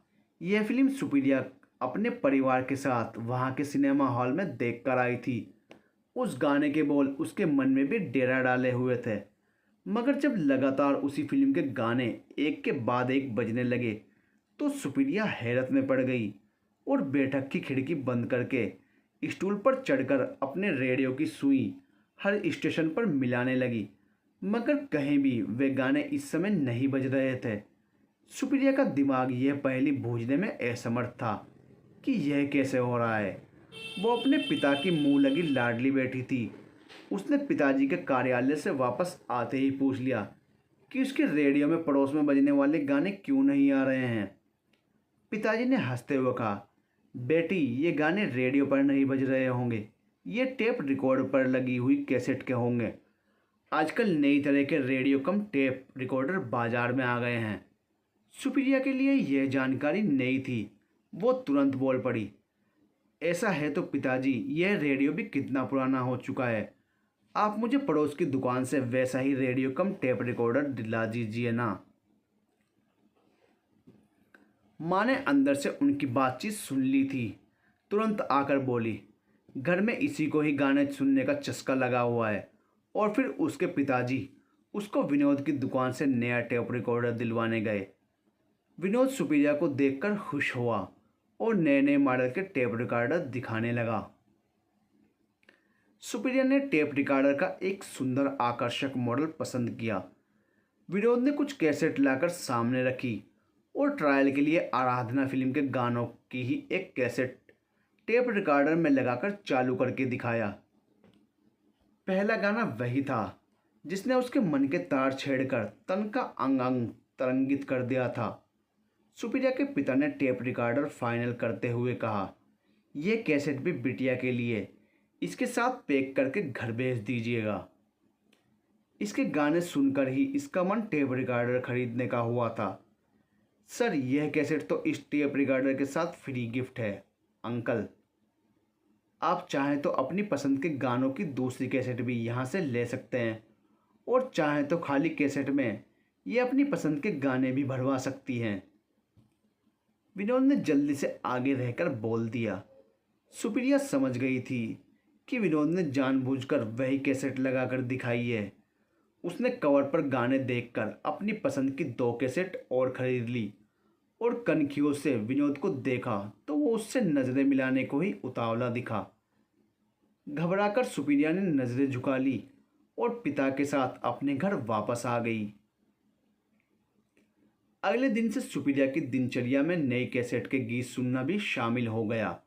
यह फिल्म सुप्रिया अपने परिवार के साथ वहाँ के सिनेमा हॉल में देख कर आई थी। उस गाने के बोल उसके मन में भी डेरा डाले हुए थे। मगर जब लगातार उसी फिल्म के गाने एक के बाद एक बजने लगे तो सुप्रिया हैरत में पड़ गई और बैठक की खिड़की बंद करके स्टूल पर चढ़कर अपने रेडियो की सुई हर स्टेशन पर मिलाने लगी। मगर कहीं भी वे गाने इस समय नहीं बज रहे थे। सुप्रिया का दिमाग यह पहली बूझने में असमर्थ था कि यह कैसे हो रहा है। वो अपने पिता की मुंह लगी लाडली बैठी थी। उसने पिताजी के कार्यालय से वापस आते ही पूछ लिया कि उसके रेडियो में पड़ोस में बजने वाले गाने क्यों नहीं आ रहे हैं। पिताजी ने हंसते हुए कहा, बेटी ये गाने रेडियो पर नहीं बज रहे होंगे, ये टेप रिकॉर्ड पर लगी हुई कैसेट के होंगे। आजकल नई तरह के रेडियो कम टेप रिकॉर्डर बाजार में आ गए हैं। सुप्रिया के लिए यह जानकारी नई थी। वो तुरंत बोल पड़ी, ऐसा है तो पिताजी यह रेडियो भी कितना पुराना हो चुका है। आप मुझे पड़ोस की दुकान से वैसा ही रेडियो कम टेप रिकॉर्डर दिला दीजिए ना। माँ ने अंदर से उनकी बातचीत सुन ली थी। तुरंत आकर बोली, घर में इसी को ही गाने सुनने का चस्का लगा हुआ है। और फिर उसके पिताजी उसको विनोद की दुकान से नया टेप रिकॉर्डर दिलवाने गए। विनोद सुप्रिया को देखकर खुश हुआ और नए नए मॉडल के टेप रिकॉर्डर दिखाने लगा। सुप्रिया ने टेप रिकॉर्डर का एक सुंदर आकर्षक मॉडल पसंद किया। विनोद ने कुछ कैसेट लाकर सामने रखी और ट्रायल के लिए आराधना फिल्म के गानों की ही एक कैसेट टेप रिकॉर्डर में लगाकर चालू करके दिखाया। पहला गाना वही था जिसने उसके मन के तार छेड़कर तन का अंग अंग तरंगित कर दिया था। सुप्रिया के पिता ने टेप रिकॉर्डर फाइनल करते हुए कहा, यह कैसेट भी बिटिया के लिए इसके साथ पैक करके घर भेज दीजिएगा। इसके गाने सुनकर ही इसका मन टेप रिकॉर्डर खरीदने का हुआ था। सर यह कैसेट तो इस टेप रिकॉर्डर के साथ फ्री गिफ्ट है अंकल। आप चाहें तो अपनी पसंद के गानों की दूसरी कैसेट भी यहाँ से ले सकते हैं और चाहें तो खाली कैसेट में ये अपनी पसंद के गाने भी भरवा सकती हैं। विनोद ने जल्दी से आगे रहकर बोल दिया। सुप्रिया समझ गई थी कि विनोद ने जानबूझकर वही कैसेट लगाकर दिखाई है। उसने कवर पर गाने देखकर अपनी पसंद की 2 कैसेट और खरीद ली और कनखियों से विनोद को देखा तो वो उससे नज़रें मिलाने को ही उतावला दिखा। घबराकर सुप्रिया ने नज़रें झुका ली और पिता के साथ अपने घर वापस आ गई। अगले दिन से सुप्रिया की दिनचर्या में नई कैसेट के गीत सुनना भी शामिल हो गया।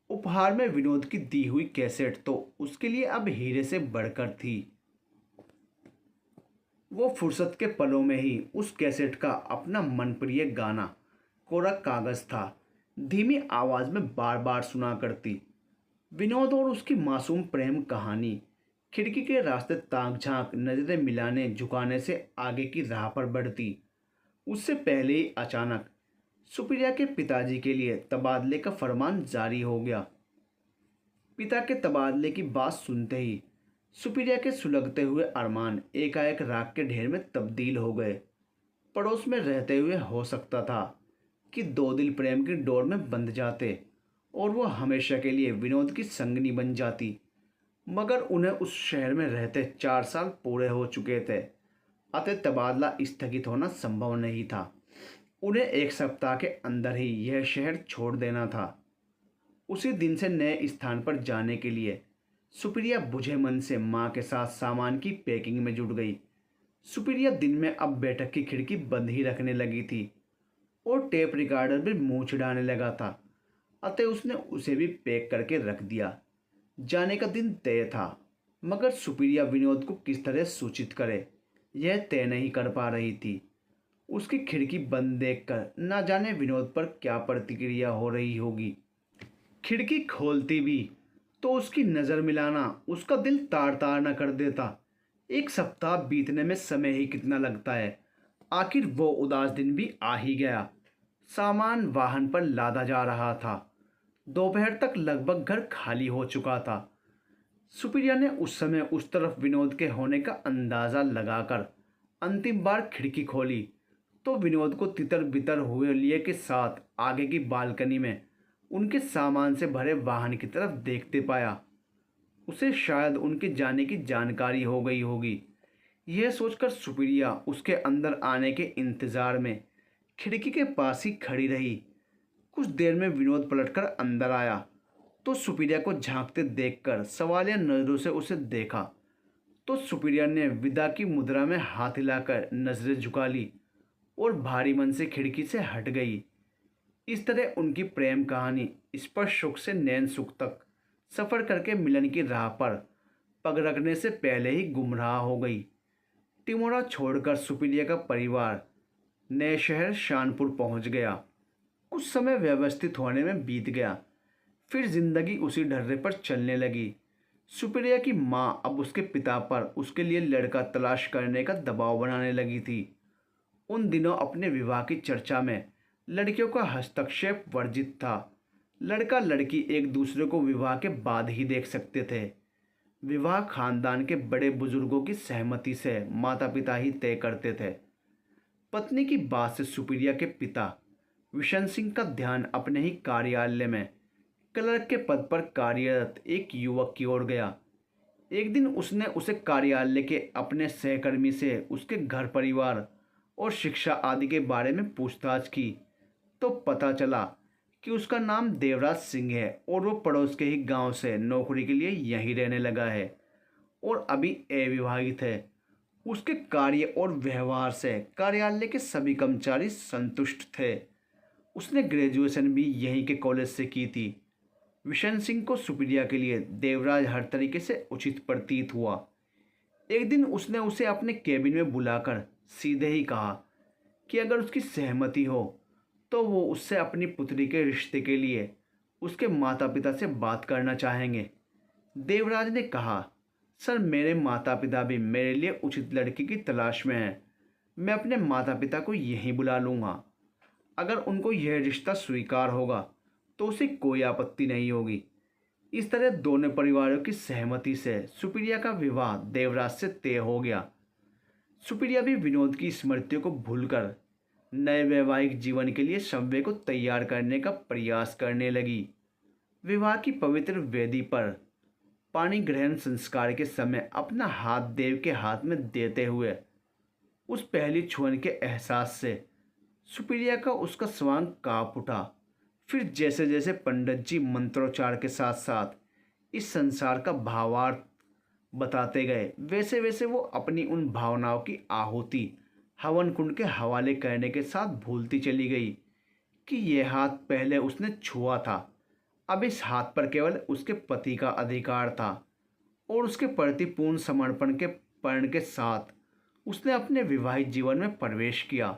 उपहार में विनोद की दी हुई कैसेट तो उसके लिए अब हीरे से बढ़कर थी। वो फुर्सत के पलों में ही उस कैसेट का अपना मनप्रिय गाना कोरा कागज था धीमी आवाज में बार बार सुना करती। विनोद और उसकी मासूम प्रेम कहानी खिड़की के रास्ते ताक झांक नजरें मिलाने झुकाने से आगे की राह पर बढ़ती। उससे पहले ही अचानक सुप्रिया के पिताजी के लिए तबादले का फरमान जारी हो गया। पिता के तबादले की बात सुनते ही सुप्रिया के सुलगते हुए अरमान एकाएक राख के ढेर में तब्दील हो गए। पड़ोस में रहते हुए हो सकता था कि 2 दिल प्रेम की डोर में बंध जाते और वो हमेशा के लिए विनोद की संगनी बन जाती। मगर उन्हें उस शहर में रहते 4 साल पूरे हो चुके थे, अतः तबादला स्थगित होना संभव नहीं था। उन्हें 1 सप्ताह के अंदर ही यह शहर छोड़ देना था। उसी दिन से नए स्थान पर जाने के लिए सुप्रिया बुझे मन से माँ के साथ सामान की पैकिंग में जुट गई। सुप्रिया दिन में अब बैठक की खिड़की बंद ही रखने लगी थी और टेप रिकॉर्डर भी मुंह छिड़ाने लगा था, अतः उसने उसे भी पैक करके रख दिया। जाने का दिन तय था, मगर सुप्रिया विनोद को किस तरह सूचित करे यह तय नहीं कर पा रही थी। उसकी खिड़की बंद देखकर ना जाने विनोद पर क्या प्रतिक्रिया हो रही होगी। खिड़की खोलती भी तो उसकी नज़र मिलाना उसका दिल तार तार न कर देता। 1 सप्ताह बीतने में समय ही कितना लगता है। आखिर वो उदास दिन भी आ ही गया। सामान वाहन पर लादा जा रहा था। दोपहर तक लगभग घर खाली हो चुका था। सुप्रिया ने उस समय उस तरफ विनोद के होने का अंदाज़ा लगाकर अंतिम बार खिड़की खोली तो विनोद को तितर बितर हुए लिए के साथ आगे की बालकनी में उनके सामान से भरे वाहन की तरफ देखते पाया। उसे शायद उनके जाने की जानकारी हो गई होगी, यह सोचकर सुप्रिया उसके अंदर आने के इंतजार में खिड़की के पास ही खड़ी रही। कुछ देर में विनोद पलटकर अंदर आया तो सुप्रिया को झांकते देखकर सवालिया नजरों से उसे देखा तो सुप्रिया ने विदा की मुद्रा में हाथ हिलाकर नजरें झुका ली और भारी मन से खिड़की से हट गई। इस तरह उनकी प्रेम कहानी स्पर्श सुख से नैन सुख तक सफर करके मिलन की राह पर पग रखने से पहले ही गुमराह हो गई। टिमोरा छोड़कर सुप्रिया का परिवार नए शहर शानपुर पहुंच गया। कुछ समय व्यवस्थित होने में बीत गया, फिर जिंदगी उसी ढर्रे पर चलने लगी। सुप्रिया की माँ अब उसके पिता पर उसके लिए लड़का तलाश करने का दबाव बनाने लगी थी। उन दिनों अपने विवाह की चर्चा में लड़कियों का हस्तक्षेप वर्जित था। लड़का लड़की एक दूसरे को विवाह के बाद ही देख सकते थे। विवाह खानदान के बड़े बुजुर्गों की सहमति से माता पिता ही तय करते थे। पत्नी की बात से सुप्रिया के पिता विशन सिंह का ध्यान अपने ही कार्यालय में क्लर्क के पद पर कार्यरत एक युवक की ओर गया। एक दिन उसने उसे कार्यालय के अपने सहकर्मी से उसके घर परिवार और शिक्षा आदि के बारे में पूछताछ की तो पता चला कि उसका नाम देवराज सिंह है और वो पड़ोस के ही गांव से नौकरी के लिए यहीं रहने लगा है और अभी अविवाहित है। उसके कार्य और व्यवहार से कार्यालय के सभी कर्मचारी संतुष्ट थे। उसने ग्रेजुएशन भी यहीं के कॉलेज से की थी। विशन सिंह को सुप्रिया के लिए देवराज हर तरीके से उचित प्रतीत हुआ। एक दिन उसने उसे अपने केबिन में बुलाकर सीधे ही कहा कि अगर उसकी सहमति हो तो वो उससे अपनी पुत्री के रिश्ते के लिए उसके माता पिता से बात करना चाहेंगे। देवराज ने कहा, सर मेरे माता पिता भी मेरे लिए उचित लड़की की तलाश में हैं। मैं अपने माता पिता को यहीं बुला लूँगा। अगर उनको यह रिश्ता स्वीकार होगा तो उसे कोई आपत्ति नहीं होगी। इस तरह दोनों परिवारों की सहमति से सुप्रिया का विवाह देवराज से तय हो गया। सुप्रिया भी विनोद की स्मृतियों को भूलकर नए वैवाहिक जीवन के लिए शव्य को तैयार करने का प्रयास करने लगी। विवाह की पवित्र वेदी पर पानी ग्रहण संस्कार के समय अपना हाथ देव के हाथ में देते हुए उस पहली छुअन के एहसास से सुप्रिया का उसका स्वांग कांप उठा। फिर जैसे जैसे पंडित जी मंत्रोच्चार के साथ साथ इस संसार का भावार्थ बताते गए वैसे वैसे वो अपनी उन भावनाओं की आहुति हवन कुंड के हवाले करने के साथ भूलती चली गई कि यह हाथ पहले उसने छुआ था। अब इस हाथ पर केवल उसके पति का अधिकार था और उसके प्रति पूर्ण समर्पण के पर्ण के साथ उसने अपने विवाहित जीवन में प्रवेश किया।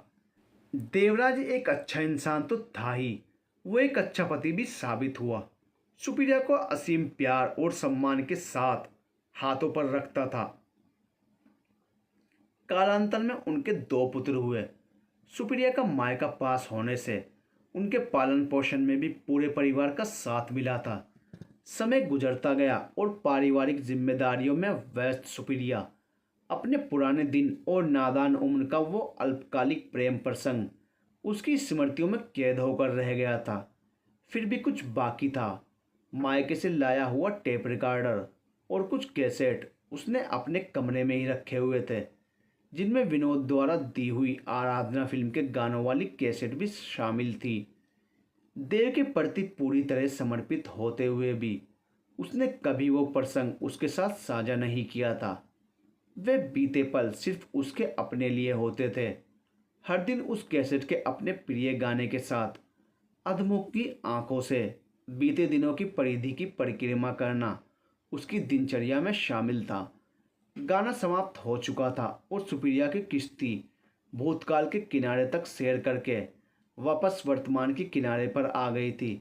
देवराज एक अच्छा इंसान तो था ही, वो एक अच्छा पति भी साबित हुआ। सुप्रिया को असीम प्यार और सम्मान के साथ हाथों पर रखता था। कालांतर में उनके 2 पुत्र हुए। सुप्रिया का मायका पास होने से उनके पालन पोषण में भी पूरे परिवार का साथ मिला था। समय गुजरता गया और पारिवारिक जिम्मेदारियों में व्यस्त सुप्रिया अपने पुराने दिन और नादान उम्र का वो अल्पकालिक प्रेम प्रसंग उसकी स्मृतियों में कैद होकर रह गया था। फिर भी कुछ बाकी था। मायके से लाया हुआ टेप रिकॉर्डर और कुछ कैसेट उसने अपने कमरे में ही रखे हुए थे, जिनमें विनोद द्वारा दी हुई आराधना फिल्म के गानों वाली कैसेट भी शामिल थी। देव के प्रति पूरी तरह समर्पित होते हुए भी उसने कभी वो प्रसंग उसके साथ साझा नहीं किया था। वे बीते पल सिर्फ उसके अपने लिए होते थे। हर दिन उस कैसेट के अपने प्रिय गाने के साथ अधमुख की आंखों से बीते दिनों की परिधि की परिक्रमा करना उसकी दिनचर्या में शामिल था। गाना समाप्त हो चुका था और सुप्रिया की किश्ती भूतकाल के किनारे तक सैर करके वापस वर्तमान के किनारे पर आ गई थी।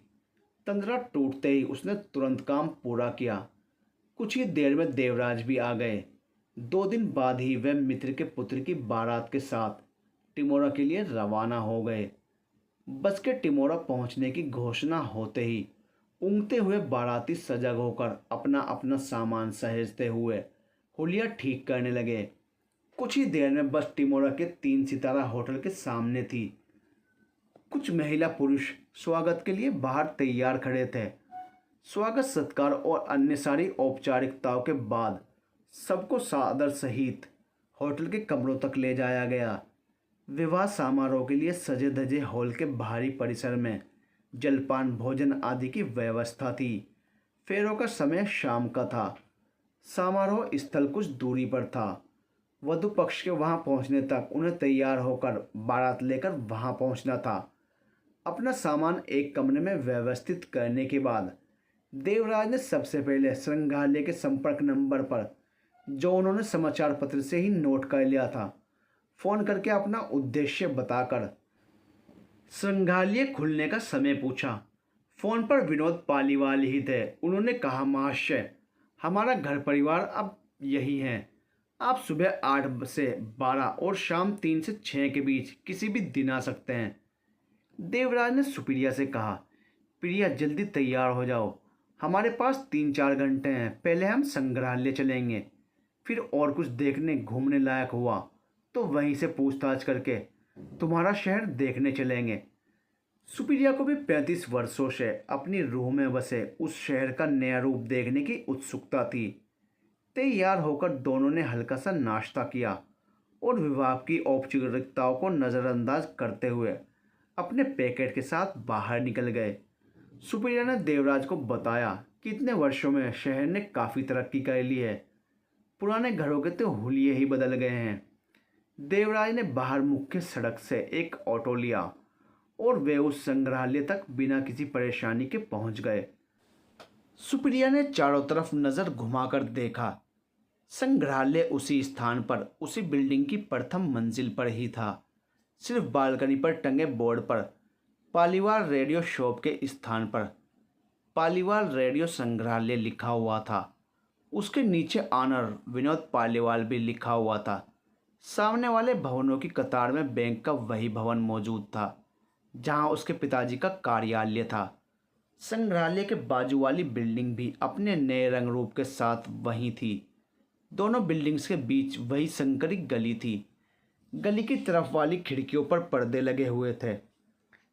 तंद्रा टूटते ही उसने तुरंत काम पूरा किया। कुछ ही देर में देवराज भी आ गए। 2 दिन बाद ही वह मित्र के पुत्र की बारात के साथ टिमोरा के लिए रवाना हो गए। बस के टिमोरा पहुंचने की घोषणा होते ही ऊँघते हुए बाराती सजग होकर अपना अपना सामान सहेजते हुए हुलिया ठीक करने लगे। कुछ ही देर में बस टिमोरा के 3 सितारा होटल के सामने थी। कुछ महिला पुरुष स्वागत के लिए बाहर तैयार खड़े थे। स्वागत सत्कार और अन्य सारी औपचारिकताओं के बाद सबको सादर सहित होटल के कमरों तक ले जाया गया। विवाह समारोह के लिए सजे धजे हॉल के बाहरी परिसर में जलपान, भोजन आदि की व्यवस्था थी। फेरों का समय शाम का था। समारोह स्थल कुछ दूरी पर था। वधु पक्ष के वहां पहुंचने तक उन्हें तैयार होकर बारात लेकर वहां पहुंचना था। अपना सामान एक कमरे में व्यवस्थित करने के बाद देवराज ने सबसे पहले श्रृंगारले के संपर्क नंबर पर, जो उन्होंने समाचार पत्र से ही नोट कर लिया था, फोन करके अपना उद्देश्य बताकर श्रृंगारले खुलने का समय पूछा। फोन पर विनोद पालीवाल ही थे। उन्होंने कहा, महाशय, हमारा घर परिवार अब यही है। आप सुबह 8 से 12 और शाम 3 से 6 के बीच किसी भी दिन आ सकते हैं। देवराज ने सुप्रिया से कहा, प्रिया, जल्दी तैयार हो जाओ। हमारे पास 3-4 घंटे हैं। पहले हम संग्रहालय चलेंगे, फिर और कुछ देखने घूमने लायक हुआ तो वहीं से पूछताछ करके तुम्हारा शहर देखने चलेंगे। सुप्रिया को भी 35 वर्षों से अपनी रूह में बसे उस शहर का नया रूप देखने की उत्सुकता थी। तैयार होकर दोनों ने हल्का सा नाश्ता किया और विवाह की औपचारिकताओं को नज़रअंदाज करते हुए अपने पैकेट के साथ बाहर निकल गए। सुप्रिया ने देवराज को बताया कि इतने वर्षों में शहर ने काफ़ी तरक्की कर ली है। पुराने घरों के तो हुलिये ही बदल गए हैं। देवराज ने बाहर मुख्य सड़क से एक ऑटो लिया और वे उस संग्रहालय तक बिना किसी परेशानी के पहुंच गए। सुप्रिया ने चारों तरफ नज़र घुमाकर देखा। संग्रहालय उसी स्थान पर, उसी बिल्डिंग की प्रथम मंजिल पर ही था। सिर्फ बालकनी पर टंगे बोर्ड पर पालीवाल रेडियो शॉप के स्थान पर पालीवाल रेडियो संग्रहालय लिखा हुआ था। उसके नीचे ऑनर विनोद पालीवाल भी लिखा हुआ था। सामने वाले भवनों की कतार में बैंक का वही भवन मौजूद था जहां उसके पिताजी का कार्यालय था। संग्रहालय के बाजू वाली बिल्डिंग भी अपने नए रंग रूप के साथ वहीं थी। दोनों बिल्डिंग्स के बीच वही संकरी गली थी। गली की तरफ वाली खिड़कियों पर पर्दे लगे हुए थे।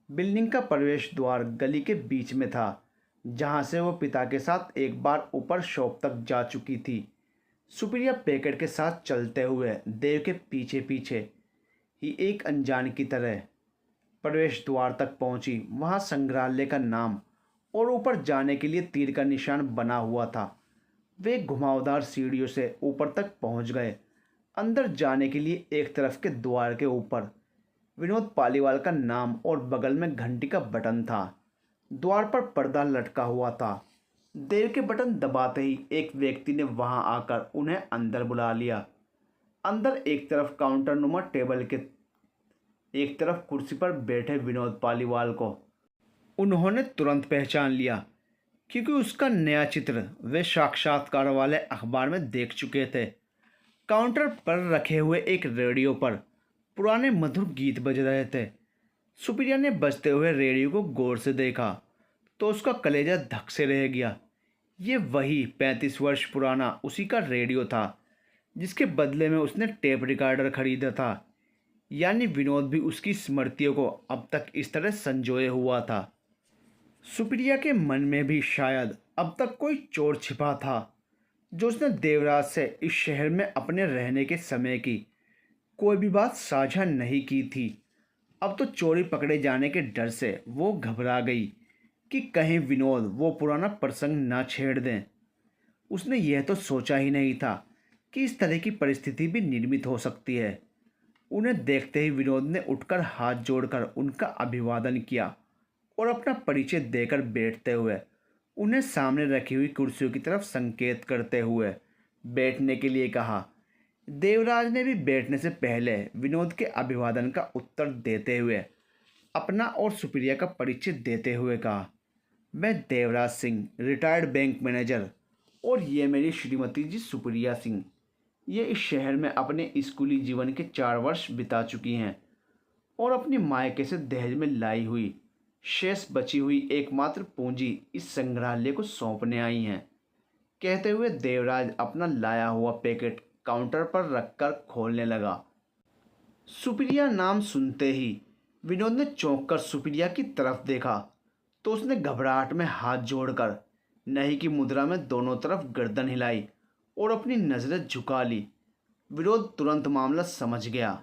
बिल्डिंग का प्रवेश द्वार गली के बीच में था, जहां से वो पिता के साथ एक बार ऊपर शॉप तक जा चुकी थी। सुप्रिया पैकेट के साथ चलते हुए देव के पीछे पीछे ही एक अनजान की तरह प्रवेश द्वार तक पहुंची। वहां संग्रहालय का नाम और ऊपर जाने के लिए तीर का निशान बना हुआ था। वे घुमावदार सीढ़ियों से ऊपर तक पहुंच गए। अंदर जाने के लिए एक तरफ के द्वार के ऊपर विनोद पालीवाल का नाम और बगल में घंटी का बटन था। द्वार पर पर्दा लटका हुआ था। देव के बटन दबाते ही एक व्यक्ति ने वहां आकर उन्हें अंदर बुला लिया। अंदर एक तरफ काउंटर नुमा टेबल के एक तरफ कुर्सी पर बैठे विनोद पालीवाल को उन्होंने तुरंत पहचान लिया, क्योंकि उसका नया चित्र वे साक्षात्कार वाले अखबार में देख चुके थे। काउंटर पर रखे हुए एक रेडियो पर पुराने मधुर गीत बज रहे थे। सुप्रिया ने बजते हुए रेडियो को गौर से देखा तो उसका कलेजा धक से रह गया। ये वही 35 वर्ष पुराना उसी का रेडियो था जिसके बदले में उसने टेप रिकॉर्डर खरीदा था। यानी विनोद भी उसकी स्मृतियों को अब तक इस तरह संजोए हुआ था। सुप्रिया के मन में भी शायद अब तक कोई चोर छिपा था जो उसने देवराज से इस शहर में अपने रहने के समय की कोई भी बात साझा नहीं की थी। अब तो चोरी पकड़े जाने के डर से वो घबरा गई कि कहीं विनोद वो पुराना प्रसंग ना छेड़ दें। उसने यह तो सोचा ही नहीं था कि इस तरह की परिस्थिति भी निर्मित हो सकती है। उन्हें देखते ही विनोद ने उठकर हाथ जोड़कर उनका अभिवादन किया और अपना परिचय देकर बैठते हुए उन्हें सामने रखी हुई कुर्सियों की तरफ संकेत करते हुए बैठने के लिए कहा। देवराज ने भी बैठने से पहले विनोद के अभिवादन का उत्तर देते हुए अपना और सुप्रिया का परिचय देते हुए कहा, मैं Devraj Singh, retired bank manager, और ये मेरी श्रीमती जी सुप्रिया सिंह। ये इस शहर में अपने स्कूली जीवन के 4 वर्ष बिता चुकी हैं और अपनी मायके से दहेज में लाई हुई शेष बची हुई एकमात्र पूंजी इस संग्रहालय को सौंपने आई हैं। कहते हुए देवराज अपना लाया हुआ पैकेट काउंटर पर रखकर खोलने लगा। सुप्रिया नाम सुनते ही विनोद ने चौंक कर सुप्रिया की तरफ देखा तो उसने घबराहट में हाथ जोड़कर नहीं की मुद्रा में दोनों तरफ गर्दन हिलाई और अपनी नज़रें झुका ली। विनोद तुरंत मामला समझ गया।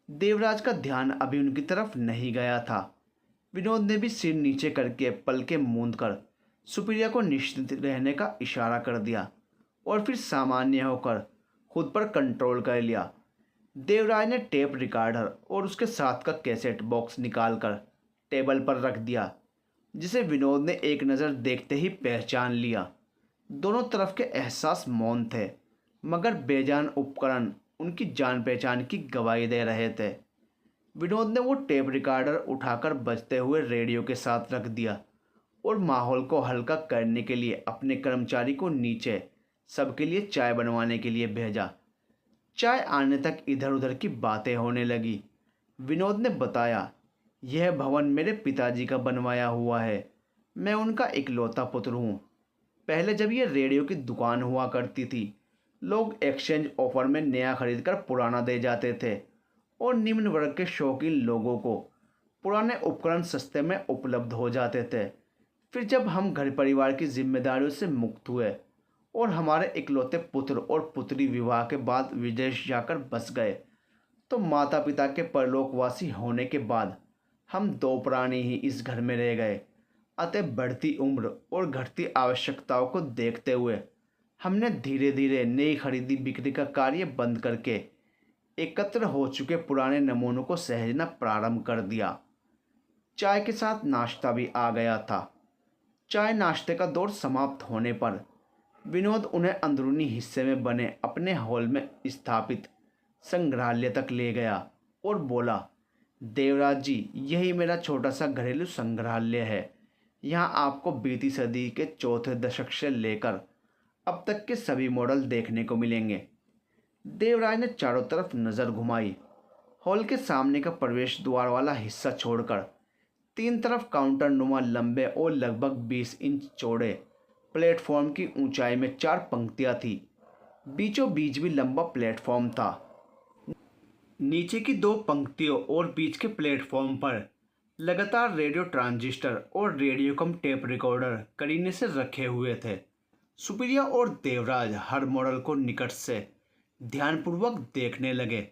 देवराज का ध्यान अभी उनकी तरफ नहीं गया था। विनोद ने भी सिर नीचे करके पलकें मूंद कर सुप्रिया को निश्चिंत रहने का इशारा कर दिया और फिर सामान्य होकर खुद पर कंट्रोल कर लिया। देवराज ने टेप रिकॉर्डर और उसके साथ का कैसेट बॉक्स निकालकर टेबल पर रख दिया, जिसे विनोद ने एक नज़र देखते ही पहचान लिया। दोनों तरफ के एहसास मौन थे, मगर बेजान उपकरण उनकी जान पहचान की गवाही दे रहे थे। विनोद ने वो टेप रिकॉर्डर उठाकर बजते हुए रेडियो के साथ रख दिया और माहौल को हल्का करने के लिए अपने कर्मचारी को नीचे सबके लिए चाय बनवाने के लिए भेजा। चाय आने तक इधर उधर की बातें होने लगी। विनोद ने बताया, यह भवन मेरे पिताजी का बनवाया हुआ है। मैं उनका इकलौता पुत्र हूँ। पहले जब ये रेडियो की दुकान हुआ करती थी, लोग एक्सचेंज ऑफर में नया खरीद कर पुराना दे जाते थे और निम्न वर्ग के शौकीन लोगों को पुराने उपकरण सस्ते में उपलब्ध हो जाते थे। फिर जब हम घर परिवार की जिम्मेदारियों से मुक्त हुए और हमारे इकलौते पुत्र और पुत्री विवाह के बाद विदेश जाकर बस गए, तो माता पिता के परलोकवासी होने के बाद हम दो प्राणी ही इस घर में रह गए। अतः बढ़ती उम्र और घटती आवश्यकताओं को देखते हुए हमने धीरे धीरे नई खरीदी बिक्री का कार्य बंद करके एकत्र हो चुके पुराने नमूनों को सहेजना प्रारंभ कर दिया। चाय के साथ नाश्ता भी आ गया था। चाय नाश्ते का दौर समाप्त होने पर विनोद उन्हें अंदरूनी हिस्से में बने अपने हॉल में स्थापित संग्रहालय तक ले गया और बोला, देवराज जी, यही मेरा छोटा सा घरेलू संग्रहालय है। यहाँ आपको बीती सदी के चौथे दशक से लेकर अब तक के सभी मॉडल देखने को मिलेंगे। देवराज ने चारों तरफ नज़र घुमाई। हॉल के सामने का प्रवेश द्वार वाला हिस्सा छोड़कर तीन तरफ काउंटर नुमा लंबे और लगभग 20 इंच चौड़े प्लेटफॉर्म की ऊंचाई में 4 पंक्तियां थी। बीचों बीच भी लंबा प्लेटफॉर्म था। नीचे की 2 पंक्तियों और बीच के प्लेटफॉर्म पर लगातार रेडियो ट्रांजिस्टर और रेडियोकम टेप रिकॉर्डर करीने से रखे हुए थे। सुप्रिया और देवराज हर मॉडल को निकट से ध्यानपूर्वक देखने लगे।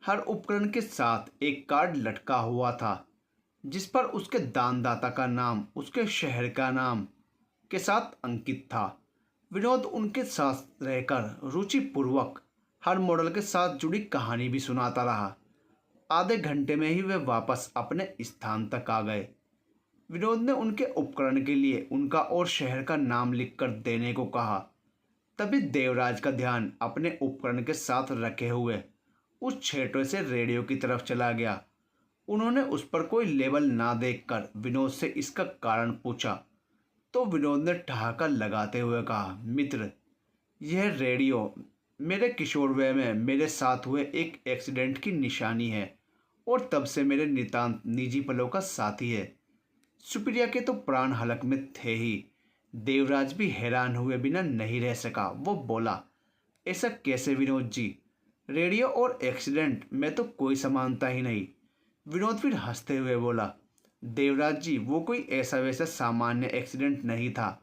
हर उपकरण के साथ एक कार्ड लटका हुआ था, जिस पर उसके दानदाता का नाम उसके शहर का नाम के साथ अंकित था। विनोद उनके साथ रहकर रुचिपूर्वक हर मॉडल के साथ जुड़ी कहानी भी सुनाता रहा। आधे घंटे में ही वे वापस अपने स्थान तक आ गए। विनोद ने उनके उपकरण के लिए उनका और शहर का नाम लिखकर देने को कहा। तभी देवराज का ध्यान अपने उपकरण के साथ रखे हुए उस छोटे से रेडियो की तरफ चला गया। उन्होंने उस पर कोई लेबल ना देखकर विनोद से इसका कारण पूछा, तो विनोद ने ठहाका लगाते हुए कहा, मित्र, यह रेडियो मेरे किशोरवय में मेरे साथ हुए एक एक्सीडेंट की निशानी है और तब से मेरे नितांत निजी पलों का साथी है। सुप्रिया के तो प्राण हलक में थे ही। देवराज भी हैरान हुए बिना नहीं रह सका। वो बोला, ऐसा कैसे विनोद जी? रेडियो और एक्सीडेंट में तो कोई समानता ही नहीं। विनोद फिर हंसते हुए बोला, देवराज जी, वो कोई ऐसा वैसा सामान्य एक्सीडेंट नहीं था।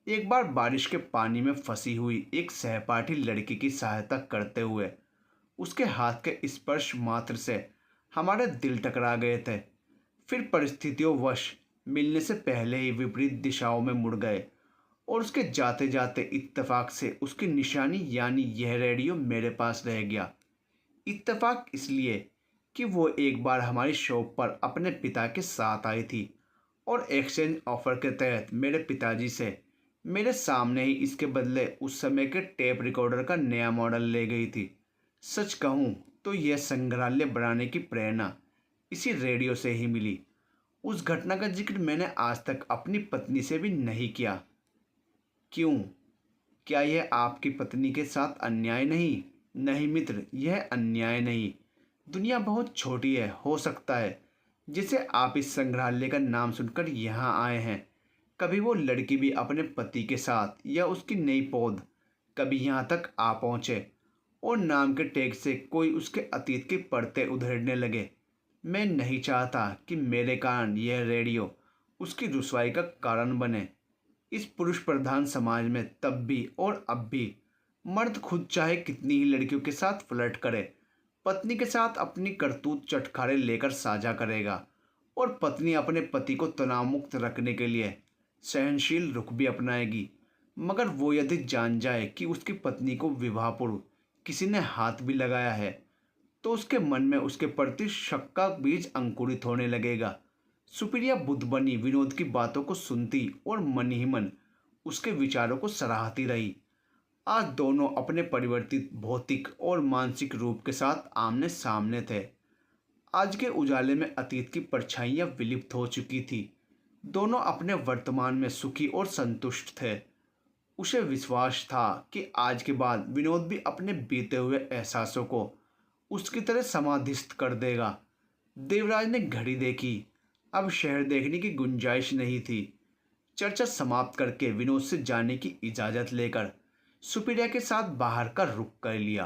एक बार बारिश के पानी में फंसी हुई एक सहपाठी लड़की की सहायता करते हुए उसके हाथ के स्पर्श मात्र से हमारे दिल टकरा गए थे। फिर परिस्थितियों वश मिलने से पहले ही विपरीत दिशाओं में मुड़ गए और उसके जाते जाते इत्तेफाक से उसकी निशानी यानी यह रेडियो मेरे पास रह गया। इत्तेफाक इसलिए कि वो एक बार हमारी शॉप पर अपने पिता के साथ आई थी और एक्सचेंज ऑफर के तहत मेरे पिताजी से मेरे सामने ही इसके बदले उस समय के टेप रिकॉर्डर का नया मॉडल ले गई थी। सच कहूँ तो यह संग्रहालय बनाने की प्रेरणा इसी रेडियो से ही मिली। उस घटना का जिक्र मैंने आज तक अपनी पत्नी से भी नहीं किया। क्यों? क्या यह आपकी पत्नी के साथ अन्याय नहीं? नहीं मित्र, यह अन्याय नहीं। दुनिया बहुत छोटी है। हो सकता है जिसे आप इस संग्रहालय का नाम सुनकर यहाँ आए हैं, कभी वो लड़की भी अपने पति के साथ या उसकी नई पौध कभी यहाँ तक आ पहुँचे और नाम के टैग से कोई उसके अतीत की परतें उधेड़ने लगे। मैं नहीं चाहता कि मेरे कारण यह रेडियो उसकी रुसवाई का कारण बने। इस पुरुष प्रधान समाज में तब भी और अब भी मर्द खुद चाहे कितनी ही लड़कियों के साथ फ्लर्ट करे, पत्नी के साथ अपनी करतूत चटखारे लेकर साझा करेगा और पत्नी अपने पति को तनाव मुक्त रखने के लिए सहनशील रुख भी अपनाएगी। मगर वो यदि जान जाए कि उसकी पत्नी को विवाह पूर्व किसी ने हाथ भी लगाया है, तो उसके मन में उसके प्रति शक का बीज अंकुरित होने लगेगा। सुप्रिया बुद्ध बनी विनोद की बातों को सुनती और मन ही मन उसके विचारों को सराहती रही। आज दोनों अपने परिवर्तित भौतिक और मानसिक रूप के साथ आमने सामने थे। आज के उजाले में अतीत की परछाइयां विलुप्त हो चुकी थी। दोनों अपने वर्तमान में सुखी और संतुष्ट थे। उसे विश्वास था कि आज के बाद विनोद भी अपने बीते हुए एहसासों को उसकी तरह समाधिस्थ कर देगा। देवराज ने घड़ी देखी। अब शहर देखने की गुंजाइश नहीं थी। चर्चा समाप्त करके विनोद से जाने की इजाज़त लेकर सुप्रिया के साथ बाहर का रुख कर लिया।